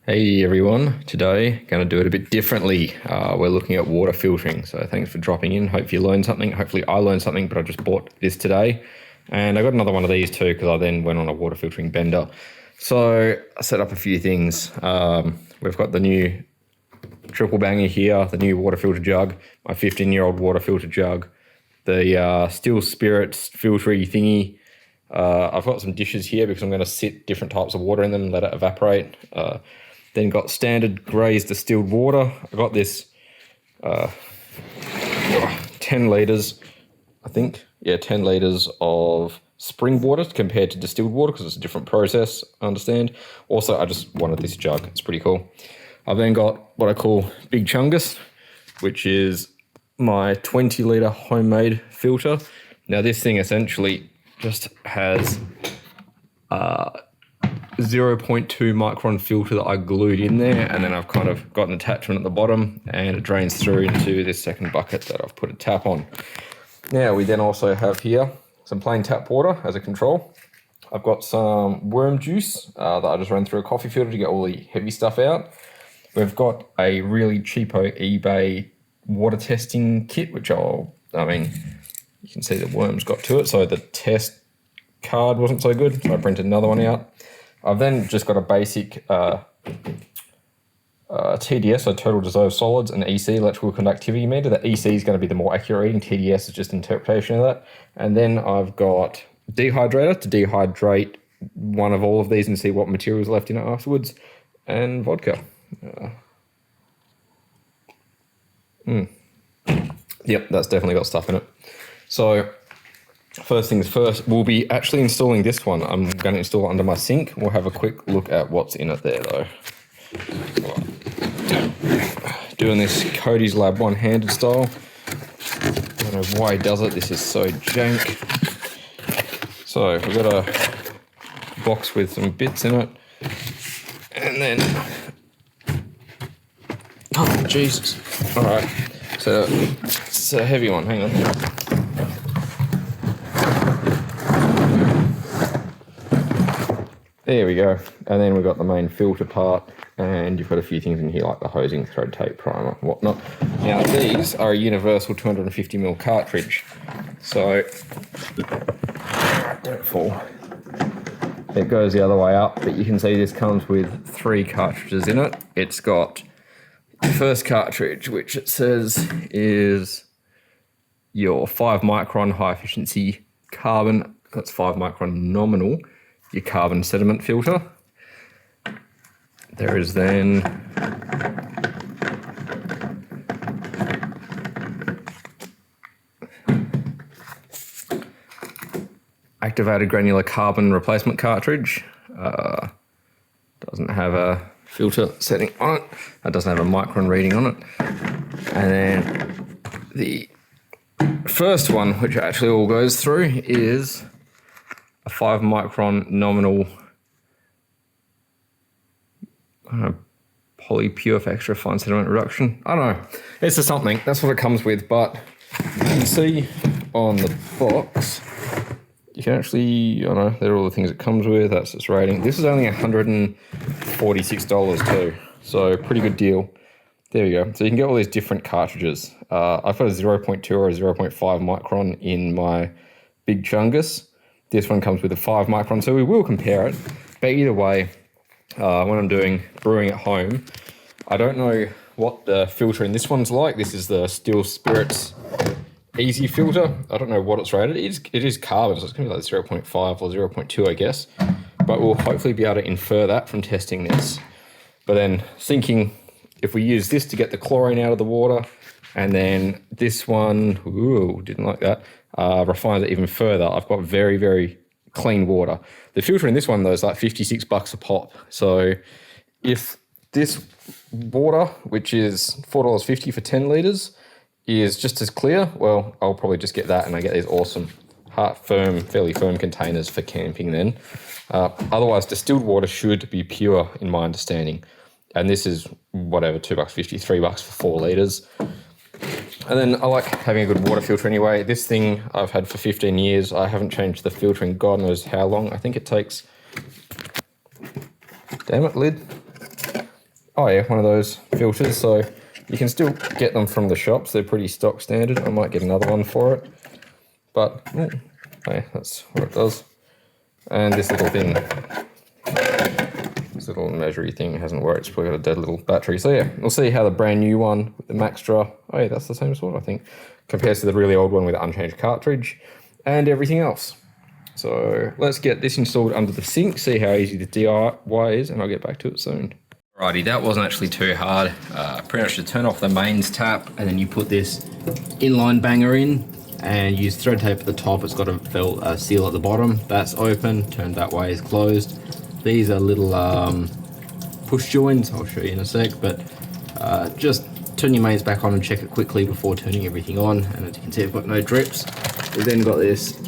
Hey everyone, today going to do it a bit differently. We're looking at water filtering, so thanks for dropping in. Hope you learned something. Hopefully I learned something, but I just bought this today. And I got another one of these too because I then went on a water filtering bender. So I set up a few things. We've got the new triple banger here, the new water filter jug, my 15-year-old water filter jug, the Still Spirits filtery thingy. I've got some dishes here because I'm going to sit different types of water in them and let it evaporate. Then got standard Grey's distilled water. I got this 10 litres, I think. Yeah, 10 litres of spring water compared to distilled water because it's a different process, I understand. Also, I just wanted this jug. It's pretty cool. I've then got what I call Big Chungus, which is my 20 litre homemade filter. Now, this thing essentially just has 0.2 micron filter that I glued in there, and then I've kind of got an attachment at the bottom and it drains through into this second bucket that I've put a tap on. Now we then also have here some plain tap water as a control. I've got some worm juice that I just ran through a coffee filter to get all the heavy stuff out. We've got a really cheapo eBay water testing kit, which you can see the worms got to it, so the test card wasn't so good, so I printed another one out. I've then just got a basic TDS, so total dissolved solids, and EC, electrical conductivity meter. The EC is going to be the more accurate reading, TDS is just interpretation of that. And then I've got dehydrator to dehydrate one of all of these and see what material is left in it afterwards, and vodka. Yep, that's definitely got stuff in it. So first things first, we'll be actually installing this one. I'm going to install it under my sink. We'll have a quick look at what's in it there though. Doing this Cody's Lab one-handed style. I don't know why he does it. This is so jank. So we've got a box with some bits in it. And then, oh Jesus. All right, so it's a heavy one, hang on. There we go. And then we've got the main filter part, and you've got a few things in here like the hosing, thread tape, primer, whatnot. Now these are a universal 250ml cartridge. So, don't fall. It goes the other way up, but you can see this comes with 3 cartridges in it. It's got the first cartridge, which it says is your 5 micron high efficiency carbon, that's 5 micron nominal, your carbon sediment filter. There is then activated granular carbon replacement cartridge. Doesn't have a filter setting on it. That doesn't have a micron reading on it. And then the first one, which actually all goes through, is a 5 micron nominal polypure for extra fine sediment reduction. I don't know. It's just something. That's what it comes with. But you can see on the box, you can actually, I know, there are all the things it comes with. That's its rating. This is only $146 too. So pretty good deal. There you go. So you can get all these different cartridges. I've got a 0.2 or a 0.5 micron in my Big Chungus. This one comes with a 5 micron, so we will compare it. But either way, when I'm doing brewing at home, I don't know what the filter in this one's like. This is the Still Spirits Easy filter. I don't know what it's rated. It is carbon, so it's going to be like 0.5 or 0.2, I guess. But we'll hopefully be able to infer that from testing this. But then thinking, if we use this to get the chlorine out of the water, and then this one, ooh, didn't like that, refines it even further, I've got very, very clean water. The filter in this one, though, is like $56 a pop. So if this water, which is $4.50 for 10 litres, is just as clear, well, I'll probably just get that and I get these awesome, fairly firm containers for camping then. Otherwise, distilled water should be pure in my understanding. And this is whatever, $2.50, $3 for 4 litres. And then I like having a good water filter anyway. This thing I've had for 15 years. I haven't changed the filter in God knows how long. I think it takes, damn it, lid. oh yeah, one of those filters. So you can still get them from the shops. They're pretty stock standard. I might get another one for it. But, oh yeah, that's what it does. And this little thing, this little measury thing hasn't worked. It's probably got a dead little battery. So yeah, we'll see how the brand new one with the Max Draw, oh yeah, that's the same sort, I think, compares to the really old one with the unchanged cartridge and everything else. So let's get this installed under the sink, see how easy the DIY is, and I'll get back to it soon. Alrighty, that wasn't actually too hard. Pretty much to turn off the mains tap, and then you put this inline banger in, and use thread tape at the top. It's got a seal at the bottom. That's open, turned that way is closed. These are little push joints, I'll show you in a sec, but just turn your mains back on and check it quickly before turning everything on. And as you can see, I've got no drips. We've then got this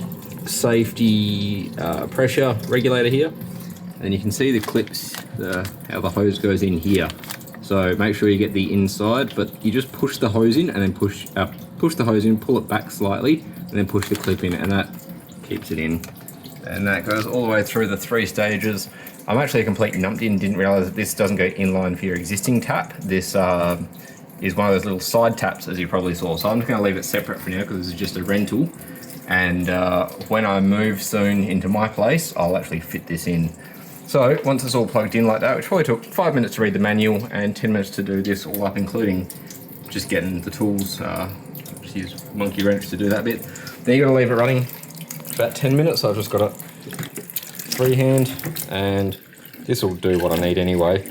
safety pressure regulator here, and you can see the clips, how the hose goes in here. So make sure you get the inside, but you just push the hose in and then push the hose in, pull it back slightly, and then push the clip in, and that keeps it in. And that goes all the way through the 3 stages. I'm actually a complete numpty and didn't realize that this doesn't go inline for your existing tap. This is one of those little side taps, as you probably saw. So I'm just going to leave it separate for now because this is just a rental. And when I move soon into my place, I'll actually fit this in. So once it's all plugged in like that, which probably took 5 minutes to read the manual and 10 minutes to do this all up, including just getting the tools, just use monkey wrench to do that bit. Then you've got to leave it running about 10 minutes. So I've just got it freehand, and this will do what I need anyway.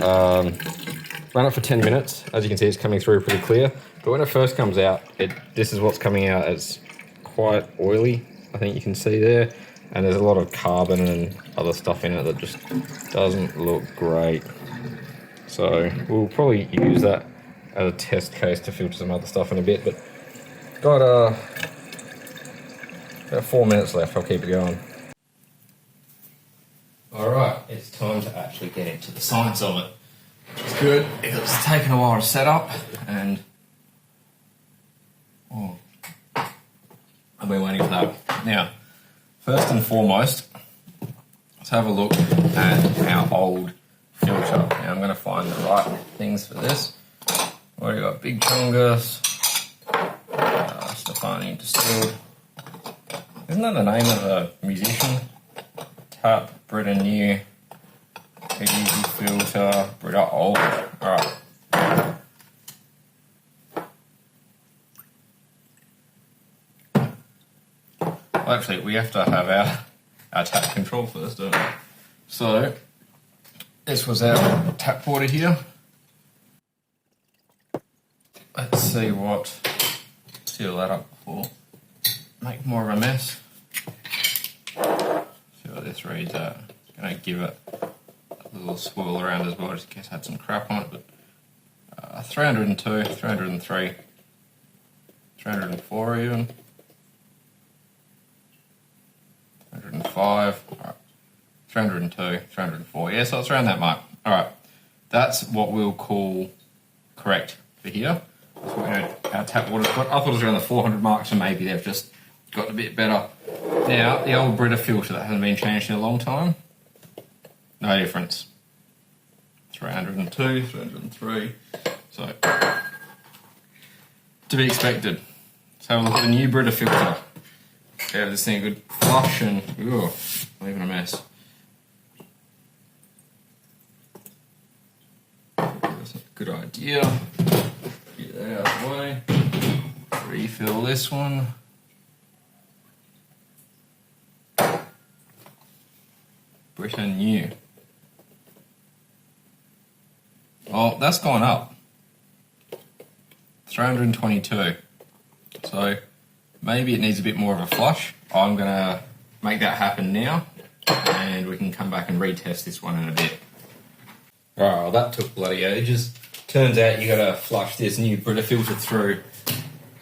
Run it for 10 minutes. As you can see, it's coming through pretty clear. But when it first comes out, this is what's coming out. It's quite oily, I think you can see there. And there's a lot of carbon and other stuff in it that just doesn't look great. So we'll probably use that as a test case to filter some other stuff in a bit. But got about 4 minutes left. I'll keep it going. Alright, it's time to actually get into the science of it. It's good. It's taken a while to set up, and I've been waiting for that. Now, first and foremost, let's have a look at our old filter. Now I'm going to find the right things for this. Already got Big Chungus, Stefani distilled. Isn't that the name of a musician? Tap, Brita new, easy filter, Brita old. Alright. Well, actually, we have to have our tap control first, don't we? So, this was our tap water here. Let's see what, seal that up before make more of a mess. See what this reads at. Gonna give it a little swirl around as well, just in case I had some crap on it, but 302, 303, 304 even, 305, alright, 302, 304, yeah, so it's around that mark. Alright, that's what we'll call correct for here. That's what our tap water's got. I thought it was around the 400 mark, so maybe they've just got a bit better. Now, the old Brita filter that hasn't been changed in a long time, no difference. 302, 303, so to be expected. Let's have a look at the new Brita filter. Give this thing a good flush and, ooh, not even a mess. That's a good idea. Get that out of the way. Refill this one. Brita new. Oh, that's gone up. 322. So maybe it needs a bit more of a flush. I'm going to make that happen now, and we can come back and retest this one in a bit. Alright, well, that took bloody ages. Turns out you got to flush this new Brita filter through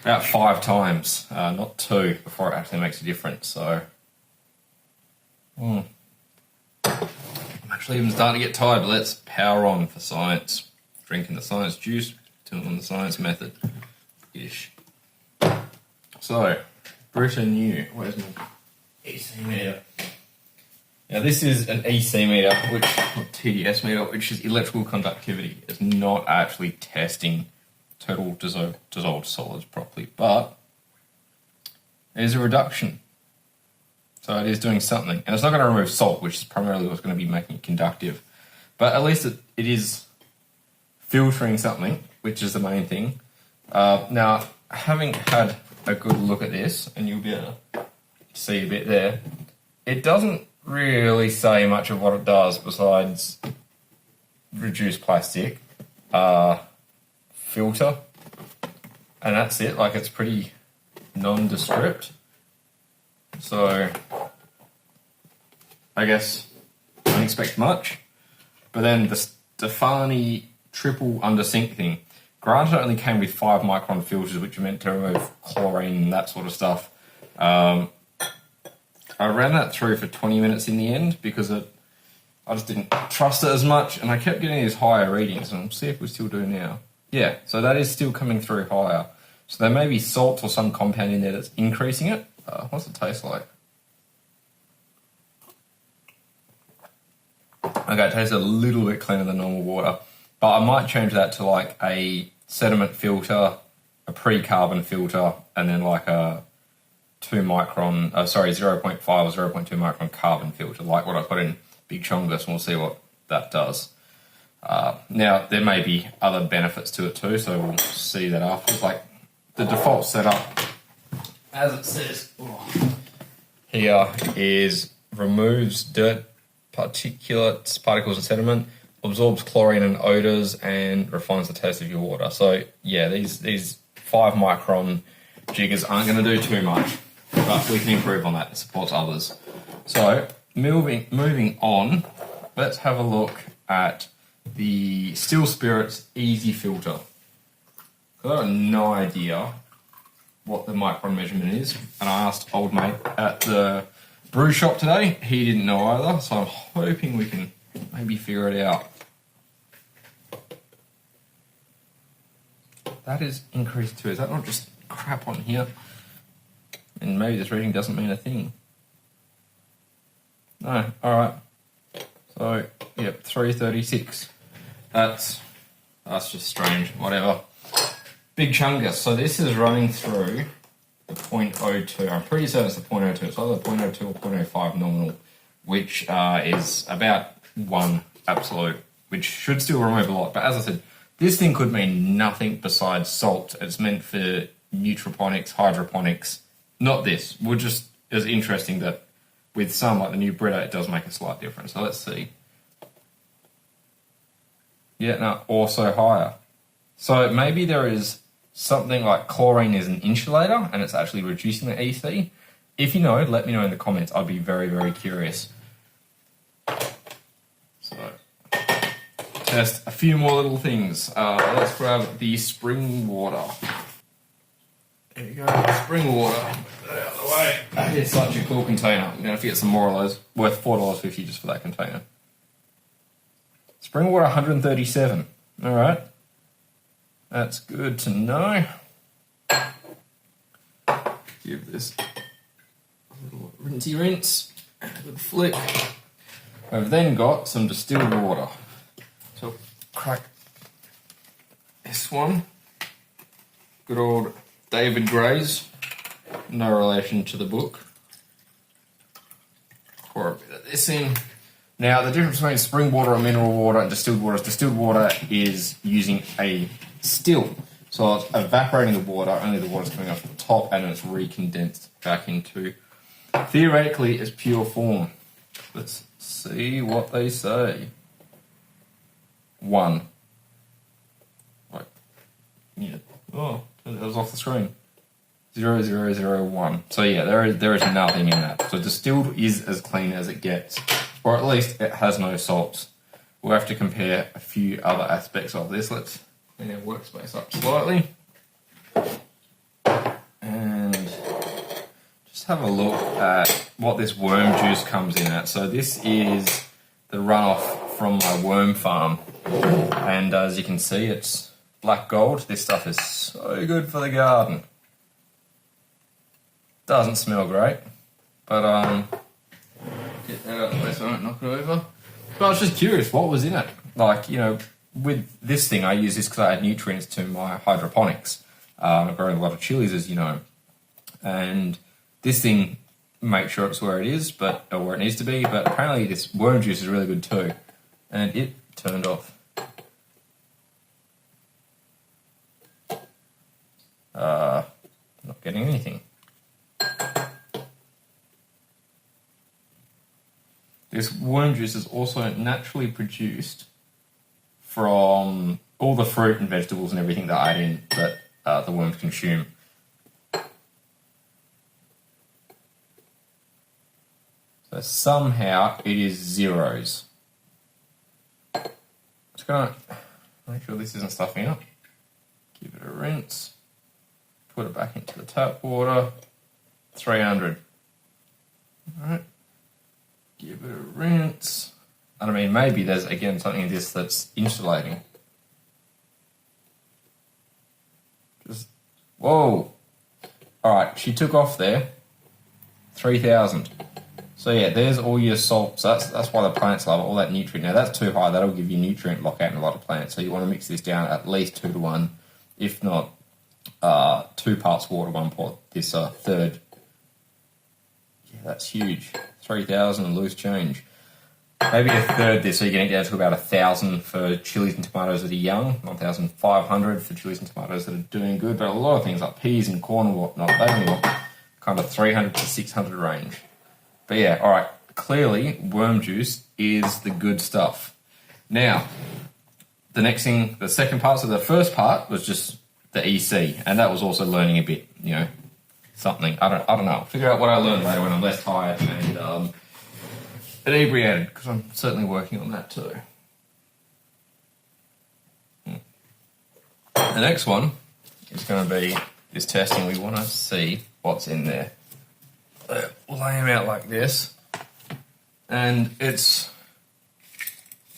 about 5 times, not 2, before it actually makes a difference. So, I'm actually even starting to get tired, but let's power on for science. Drinking the science juice, doing the science method. Ish. So, Brita new. Where's my EC meter? Now this is an EC meter, or TDS meter, which is electrical conductivity. It's not actually testing total dissolved solids properly, but there's a reduction. So it is doing something. And it's not going to remove salt, which is primarily what's going to be making it conductive. But at least it is filtering something, which is the main thing. Now, having had a good look at this, and you'll be able to see a bit there, it doesn't really say much of what it does besides reduce plastic, filter, and that's it. Like, it's pretty nondescript. So I guess I don't expect much. But then the Stefani triple under sink thing, granted it only came with 5 micron filters, which are meant to remove chlorine and that sort of stuff. I ran that through for 20 minutes in the end because I just didn't trust it as much, and I kept getting these higher readings, and we'll see if we still do now. Yeah, so that is still coming through higher. So there may be salt or some compound in there that's increasing it. What's it taste like? Okay, it tastes a little bit cleaner than normal water, but I might change that to like a sediment filter, a pre-carbon filter, and then like a 0.5 or 0.2 micron carbon filter, like what I put in Big Chongus, and we'll see what that does. Now, there may be other benefits to it too, so we'll see that afterwards. Like the default setup, as it says here, is removes dirt, particulates, particles and sediment, absorbs chlorine and odours, and refines the taste of your water. So yeah, these 5 micron jiggers aren't going to do too much, but we can improve on that. It supports others. So moving on, let's have a look at the Still Spirits Easy Filter. I have no idea what the micron measurement is, and I asked old mate at the brew shop today. He didn't know either, so I'm hoping we can maybe figure it out. That is increased too. Is that not just crap on here? And maybe this reading doesn't mean a thing. No, alright. So, yep, 336. That's just strange, whatever. Big Chungus. So this is running through the 0.02. I'm pretty certain it's the 0.02. It's either 0.02 or 0.05 nominal, which is about 1 absolute, which should still remove a lot. But as I said, this thing could mean nothing besides salt. It's meant for neutroponics, hydroponics. Not this. It's interesting that with some, like the new Brita, it does make a slight difference. So let's see. Yeah, no, also higher. So maybe there is something like chlorine is an insulator and it's actually reducing the EC. If you know, let me know in the comments. I'd be very, very curious. So, test a few more little things. Let's grab the spring water. There we go, spring water. Put that out of the way. That is such a cool container. I'm going to have to get some more of those. Worth $4.50 just for that container. Spring water 137. Alright. That's good to know. Give this a little rinsey rinse. A good flick. I've then got some distilled water. So crack this one. Good old David Gray's. No relation to the book. Pour a bit of this in. Now, the difference between spring water and mineral water and distilled water is using a still. So it's evaporating the water, only the water's coming off the top, and it's recondensed back into, theoretically, its pure form. Let's see what they say. 1. Right. Yeah. Oh, it was off the screen. 0001. So yeah, there is nothing in that. So distilled is as clean as it gets. Or at least it has no salts. We'll have to compare a few other aspects of this. Let's clean our workspace up slightly. And just have a look at what this worm juice comes in at. So this is the runoff from my worm farm. And as you can see, it's black gold. This stuff is so good for the garden. Doesn't smell great, but Get that out of the way so I don't knock it over. But I was just curious, what was in it? Like, you know, with this thing, I use this because I add nutrients to my hydroponics. I've grown a lot of chilies, as you know. And this thing makes sure it's where it is, or where it needs to be. But apparently this worm juice is really good too. And it turned off. Not getting anything. This worm juice is also naturally produced from all the fruit and vegetables and everything that I add in that the worms consume. So somehow it is zeros. Just gonna make sure this isn't stuffing up. Give it a rinse. Put it back into the tap water. 300. Alright. Give it a rinse. And I mean, maybe there's, again, something in this that's insulating. Just, whoa. Alright, she took off there. 3,000. So yeah, there's all your salts. That's why the plants love it, all that nutrient. Now that's too high. That'll give you nutrient lockout in a lot of plants. So you want to mix this down at least 2 to 1, if not 2 parts water, 1 part this third. Yeah, that's huge. 3,000 loose change. Maybe a third this, so you can get down to about 1,000 for chilies and tomatoes that are young, 1,500 for chilies and tomatoes that are doing good. But a lot of things like peas and corn and whatnot, they only want kind of 300 to 600 range. But yeah, all right. Clearly, worm juice is the good stuff. Now, the next thing, the second part, so the first part was just the EC, and that was also learning a bit, you know, something. I don't know. I'll figure out what I learned later when I'm less tired and inebriated, because I'm certainly working on that too. The next one is going to be this testing. We want to see what's in there. Lay them out like this, and it's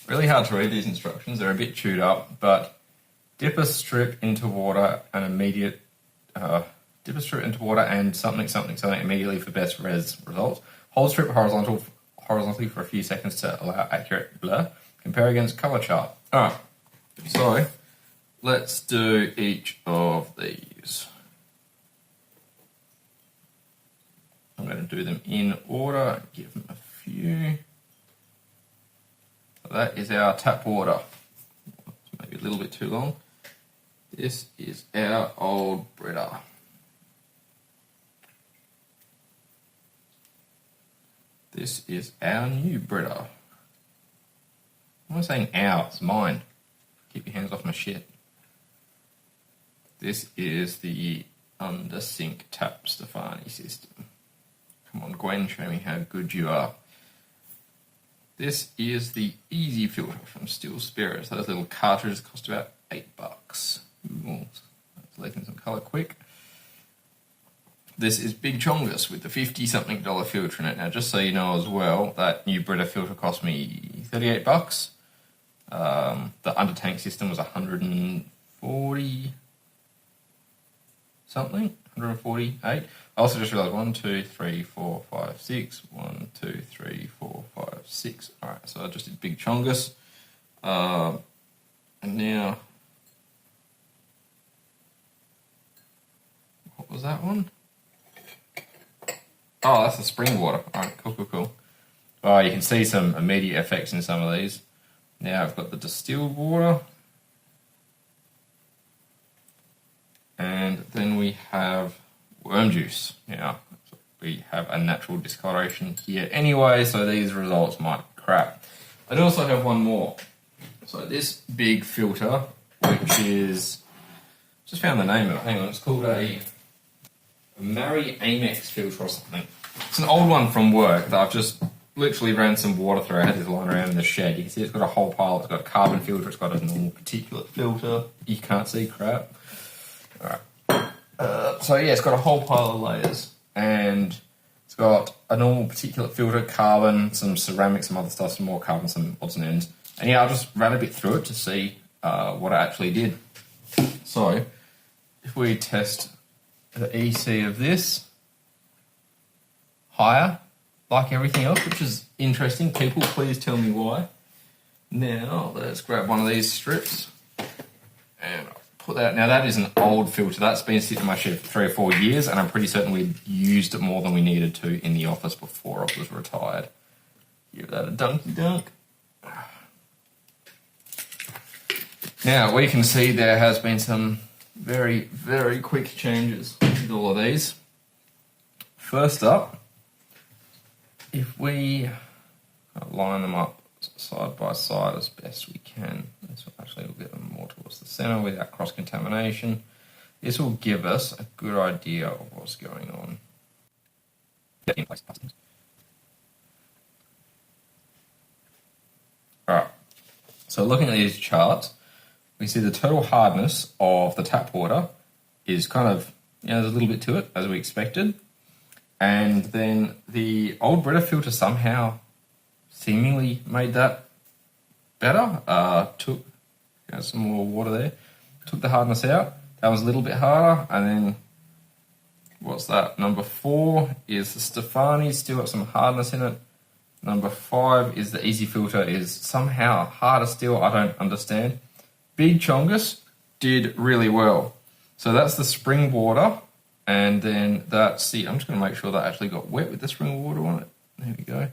really hard to read these instructions. They're a bit chewed up, but dip a strip into water and something immediately for best results. Hold strip horizontally for a few seconds to allow accurate blur. Compare against color chart. All right, so let's do each of these. I'm going to do them in order, give them a few. So that is our tap water. Maybe a little bit too long. This is our old Brita. This is our new Brita. I'm not saying our, it's mine. Keep your hands off my shit. This is the under sink tap Stefani system. Come on, Gwen, show me how good you are. This is the Easy filter from Still Spirits. Those little cartridges cost about $8. Ooh, let's let in some colour quick. This is Big Chongus with the $50-something filter in it. Now, just so you know as well, that new Brita filter cost me $38. The under tank system was 140 something, 148. I also just realised 1, 2, 3, 4, 5, 6. 1, 2, 3, 4, 5, 6. All right, so I just did Big Chongus, and now what was that one? Oh, that's the spring water. All right, cool. Oh, you can see some immediate effects in some of these. Now I've got the distilled water. And then we have worm juice. Now, we have a natural discoloration here anyway, so these results might be crap. I do also have one more. So this big filter, which is, just found the name of it, hang on, it's called a Mary Amex filter or something. It's an old one from work that I've just literally ran some water through. I had this lying around in the shed. You can see it's got a whole pile. It's got a carbon filter. It's got a normal particulate filter. You can't see crap. All right. So yeah, it's got a whole pile of layers, and it's got a normal particulate filter, carbon, some ceramic, some other stuff, some more carbon, some odds and ends. And yeah, I'll just ran a bit through it to see what I actually did. So if we test the EC of this, higher, like everything else, which is interesting. People, please tell me why. Now, let's grab one of these strips and put that. Now, that is an old filter. That's been sitting in my shed for 3 or 4 years, and I'm pretty certain we used it more than we needed to in the office before I was retired. Give that a dunky dunk. Now, we can see there has been some very, very quick changes with all of these. First up, if we line them up side by side as best we can, this will actually get them more towards the center without cross-contamination. This will give us a good idea of what's going on. Alright, so looking at these charts, we see the total hardness of the tap water is kind of, there's a little bit to it, as we expected. And then the old Brita filter somehow seemingly made that better. Took some more water there, took the hardness out. That was a little bit harder. And then, what's that? Number 4 is the Stefani, still got some hardness in it. Number 5 is the easy filter, is somehow harder still, I don't understand. Big Chongus did really well. So that's the spring water. And then that's the, I'm just going to make sure that actually got wet with the spring water on it. There we go.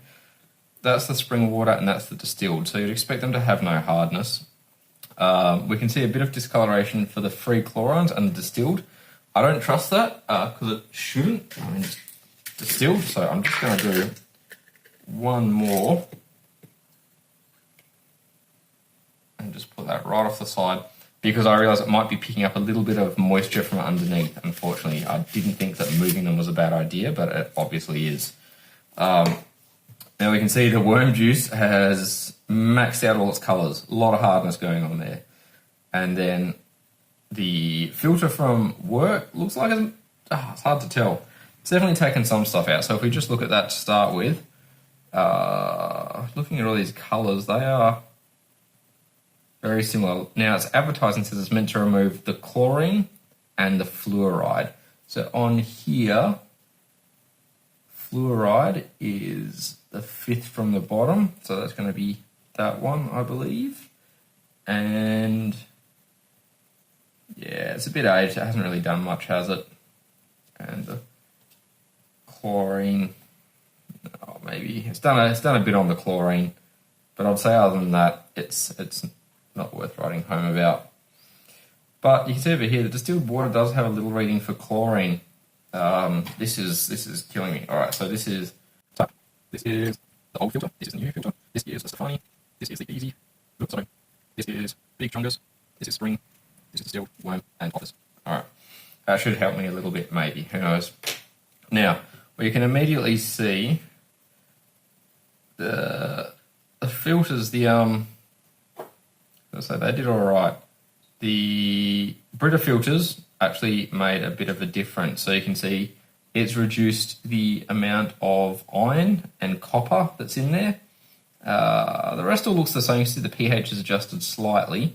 That's the spring water and that's the distilled. So you'd expect them to have no hardness. We can see a bit of discoloration for the free chlorines and the distilled. I don't trust that because it shouldn't. I mean, it's distilled. So I'm just going to do one more. And just put that right off the side. Because I realised it might be picking up a little bit of moisture from underneath. Unfortunately, I didn't think that moving them was a bad idea, but it obviously is. Now we can see the worm juice has maxed out all its colours. A lot of hardness going on there. And then the filter from work looks like it's hard to tell. It's definitely taken some stuff out. So if we just look at that to start with, looking at all these colours, they are very similar. Now, it's advertising says it's meant to remove the chlorine and the fluoride. So on here, fluoride is the 5th from the bottom. So that's going to be that one, I believe. And yeah, it's a bit aged. It hasn't really done much, has it? And the chlorine, maybe it's done a bit on the chlorine, but I'd say other than that, it's not worth writing home about. But you can see over here, the distilled water does have a little reading for chlorine. This is killing me. All right, so this is the old filter. This is the new filter. This is the Stefani. This is the easy. Oops, sorry. This is big chungus. This is spring. This is distilled, worm, and office. All right, that should help me a little bit, maybe. Who knows? Now, we can immediately see the filters. So they did all right. The Brita filters actually made a bit of a difference. So you can see it's reduced the amount of iron and copper that's in there. The rest all looks the same. You see the pH is adjusted slightly.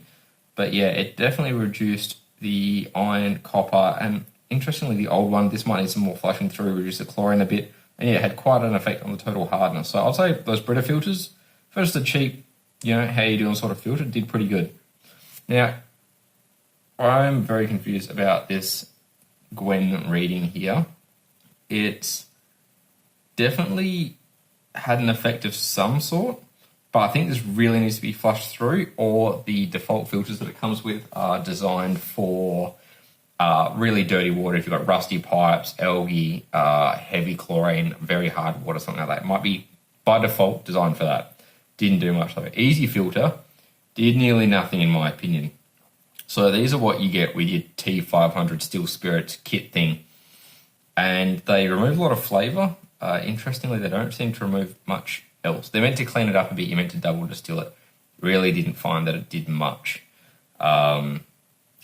But yeah, it definitely reduced the iron, copper, and interestingly the old one, this might need some more flushing through, reduce the chlorine a bit. And yeah, it had quite an effect on the total hardness. So I'll say those Brita filters, for just a cheap, how you doing sort of filter, did pretty good. Now, I'm very confused about this Gwen reading here. It's definitely had an effect of some sort, but I think this really needs to be flushed through, or the default filters that it comes with are designed for really dirty water. If you've got rusty pipes, algae, heavy chlorine, very hard water, something like that. It might be by default designed for that. Didn't do much of it. Easy filter did nearly nothing in my opinion. So these are what you get with your T500 Still Spirits kit thing. And they remove a lot of flavour. Interestingly, they don't seem to remove much else. They're meant to clean it up a bit. You're meant to double distill it. Really didn't find that it did much. I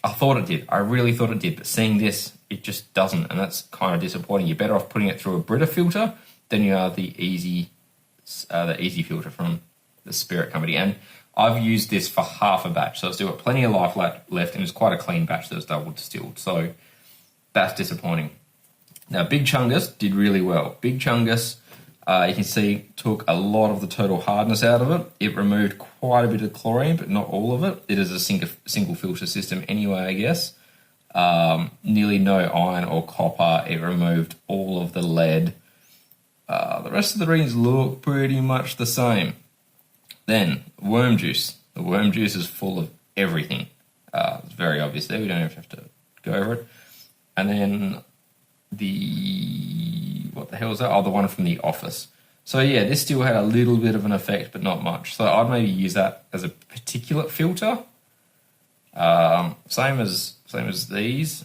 thought it did. I really thought it did. But seeing this, it just doesn't. And that's kind of disappointing. You're better off putting it through a Brita filter than you are the easy filter from the Spirit Company. And I've used this for half a batch. So it's still got plenty of life left. And it's quite a clean batch that was double distilled. So that's disappointing. Now, Big Chungus did really well. Big Chungus You can see took a lot of the total hardness out of it. It removed quite a bit of chlorine, but not all of it. It is a single filter system anyway, I guess. Nearly no iron or copper. It removed all of the lead. The rest of the readings look pretty much the same. Then, worm juice. The worm juice is full of everything. It's very obvious there. We don't have to go over it. And then what the hell is that? Oh, the one from the office. So yeah, this still had a little bit of an effect, but not much. So I'd maybe use that as a particulate filter. Same as these.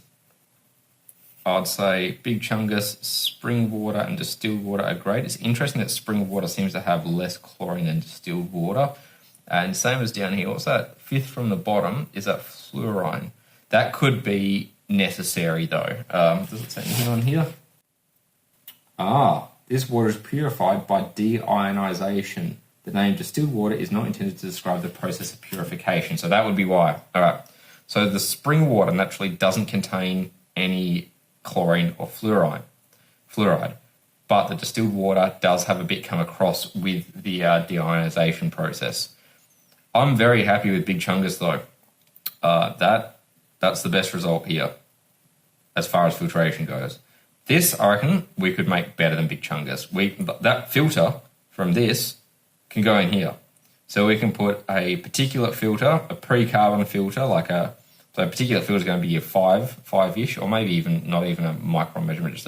I'd say Big Chungus, spring water, and distilled water are great. It's interesting that spring water seems to have less chlorine than distilled water. And same as down here. What's that? Fifth from the bottom is that fluorine. That could be necessary though. Does it say anything on here? This water is purified by deionization. The name distilled water is not intended to describe the process of purification. So that would be why. All right. So the spring water naturally doesn't contain any chlorine or fluoride. But the distilled water does have a bit come across with the deionization process. I'm very happy with Big Chungus though. That's the best result here as far as filtration goes. This, I reckon, we could make better than Big Chungus. That filter from this can go in here. So we can put a particulate filter, a pre-carbon filter, so a particulate filter is going to be a 5-ish, or maybe even not even a micron measurement.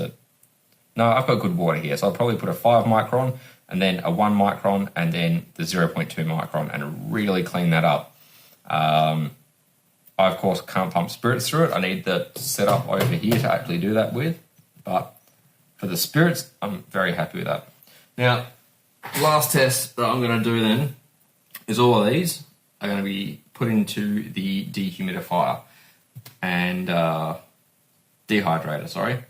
No, I've got good water here, so I'll probably put a 5 micron, and then a 1 micron, and then the 0.2 micron, and really clean that up. I, of course, can't pump spirits through it. I need the setup over here to actually do that with. But for the spirits, I'm very happy with that. Now, last test that I'm going to do then is all of these are going to be put into the dehumidifier and dehydrator, sorry.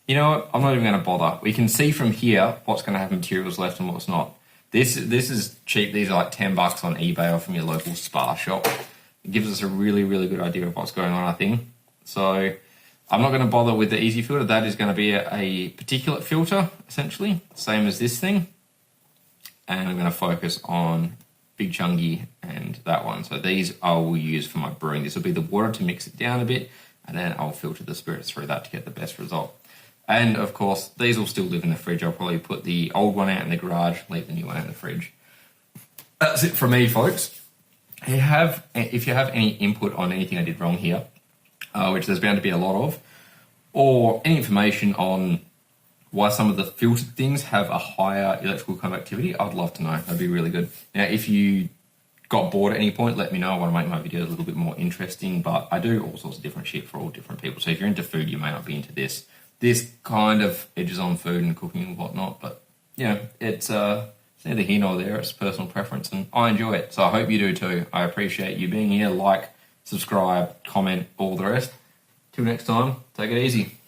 You know what? I'm not even going to bother. We can see from here what's going to have materials left and what's not. This is cheap. These are like $10 on eBay or from your local spa shop. It gives us a really, really good idea of what's going on, I think. So I'm not going to bother with the easy filter. That is going to be a particulate filter, essentially, same as this thing. And I'm going to focus on Big Chungy and that one. So these I will use for my brewing. This will be the water to mix it down a bit, and then I'll filter the spirits through that to get the best result. And, of course, these will still live in the fridge. I'll probably put the old one out in the garage, leave the new one in the fridge. That's it from me, folks. If you have any input on anything I did wrong here, which there's bound to be a lot of, or any information on why some of the filtered things have a higher electrical conductivity, I'd love to know. That'd be really good. Now, if you got bored at any point, let me know. I want to make my videos a little bit more interesting, but I do all sorts of different shit for all different people. So if you're into food, you may not be into this. This kind of edges on food and cooking and whatnot, but, you know, it's neither here nor there. It's personal preference, and I enjoy it. So I hope you do too. I appreciate you being here. Like, subscribe, comment, all the rest. Till next time, take it easy.